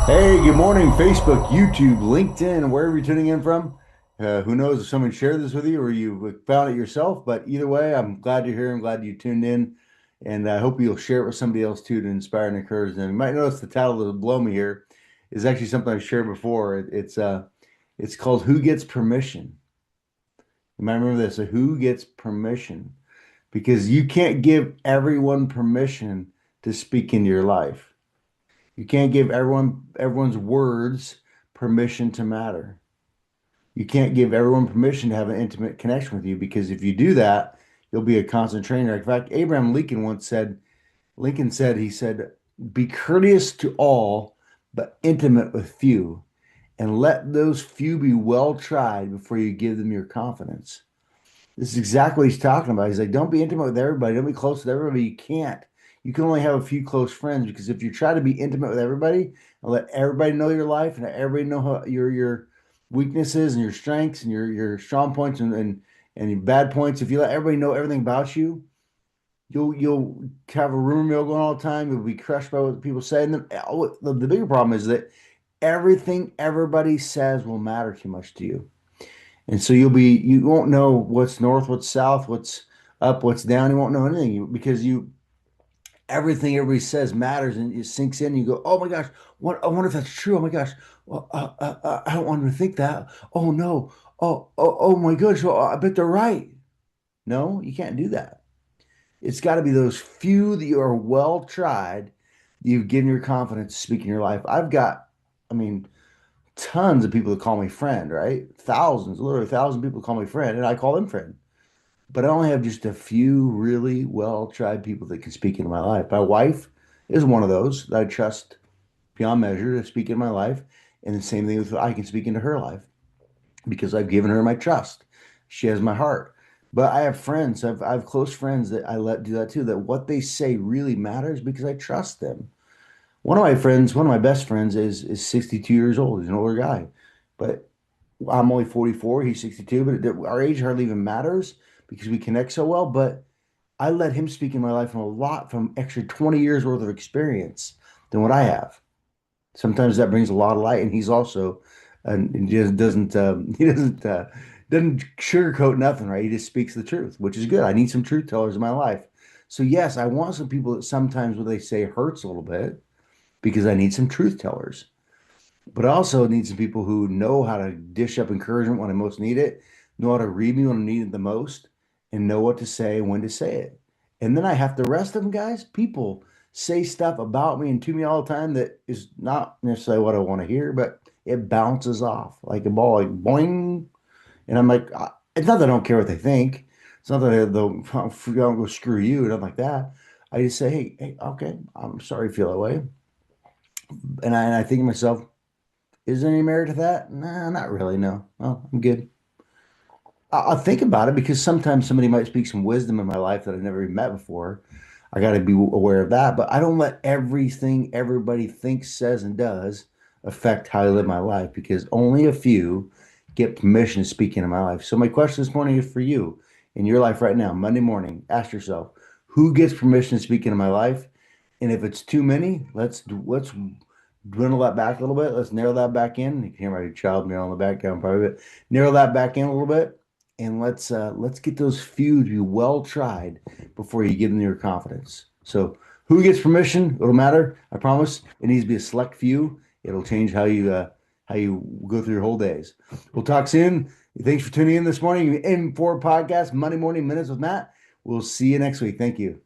Hey, good morning, Facebook, YouTube, LinkedIn, wherever you're tuning in from. Who knows if someone shared this with you or you found it yourself, but either way, I'm glad you're here. I'm glad you tuned in, and I hope you'll share it with somebody else too to inspire and encourage them. You might notice the title of Blow Me here is actually something I've shared before. It's called Who Gets Permission? You might remember this, Who Gets Permission? Because you can't give everyone permission to speak into your life. You can't give everyone's words permission to matter. You can't give everyone permission to have an intimate connection with you because if you do that, you'll be a constant train wreck. In fact, Abraham Lincoln once said, he said, be courteous to all, but intimate with few, and let those few be well tried before you give them your confidence. This is exactly what he's talking about. He's like, don't be intimate with everybody. Don't be close with everybody. You can't. You can only have a few close friends because if you try to be intimate with everybody and let everybody know your life and let everybody know how your weaknesses and your strengths and your strong points and your bad points, if you let everybody know everything about you, you'll have a rumor mill going all the time. You'll be crushed by what people say. And then the bigger problem is that everything everybody says will matter too much to you. And so you won't know what's north, what's south, what's up, what's down. You won't know anything because everything everybody says matters and it sinks in. And you go, oh my gosh, what? I wonder if that's true. Oh my gosh, well, I don't want to think that. Oh no, oh my gosh, well, I bet they're right. No, you can't do that. It's got to be those few that you are well tried. You've given your confidence to speak in your life. I mean, tons of people that call me friend, right? Thousands, literally thousands of people call me friend, and I call them friend. But I only have just a few really well-tried people that can speak into my life. My wife is one of those that I trust beyond measure to speak in my life. And the same thing with I can speak into her life because I've given her my trust. She has my heart. But I have friends, I have close friends that I let do that too, that what they say really matters because I trust them. One of my best friends is 62 years old. He's an older guy. But I'm only 44, he's 62, but our age hardly even matters because we connect so well. But I let him speak in my life from extra 20 years worth of experience than what I have. Sometimes that brings a lot of light, and he's also, he just doesn't sugarcoat nothing, right? He just speaks the truth, which is good. I need some truth tellers in my life. So yes, I want some people that sometimes what they say hurts a little bit because I need some truth tellers. But I also need some people who know how to dish up encouragement when I most need it, know how to read me when I need it the most, and know what to say and when to say it. And then I have the rest of them, guys. People say stuff about me and to me all the time that is not necessarily what I want to hear, but it bounces off like a ball, like boing. And I'm like, it's not that I don't care what they think. It's not that they'll don't go screw you and nothing like that. I just say, hey, okay, I'm sorry you feel that way. And I think to myself, is there any merit to that? Nah, not really. No. Well, I'm good. I'll think about it because sometimes somebody might speak some wisdom in my life that I've never even met before. I got to be aware of that. But I don't let everything everybody thinks, says, and does affect how I live my life because only a few get permission to speak into my life. So my question this morning is for you in your life right now, Monday morning. Ask yourself, who gets permission to speak into my life? And if it's too many, let's dwindle that back a little bit. Let's narrow that back in. You can hear my child meow in the background probably, but narrow that back in a little bit. And let's get those few to be well tried before you give them your confidence. So who gets permission? It'll matter. I promise. It needs to be a select few. It'll change how you go through your whole days. We'll talk soon. Thanks for tuning in this morning. In for podcast Monday Morning Minutes with Matt. We'll see you next week. Thank you.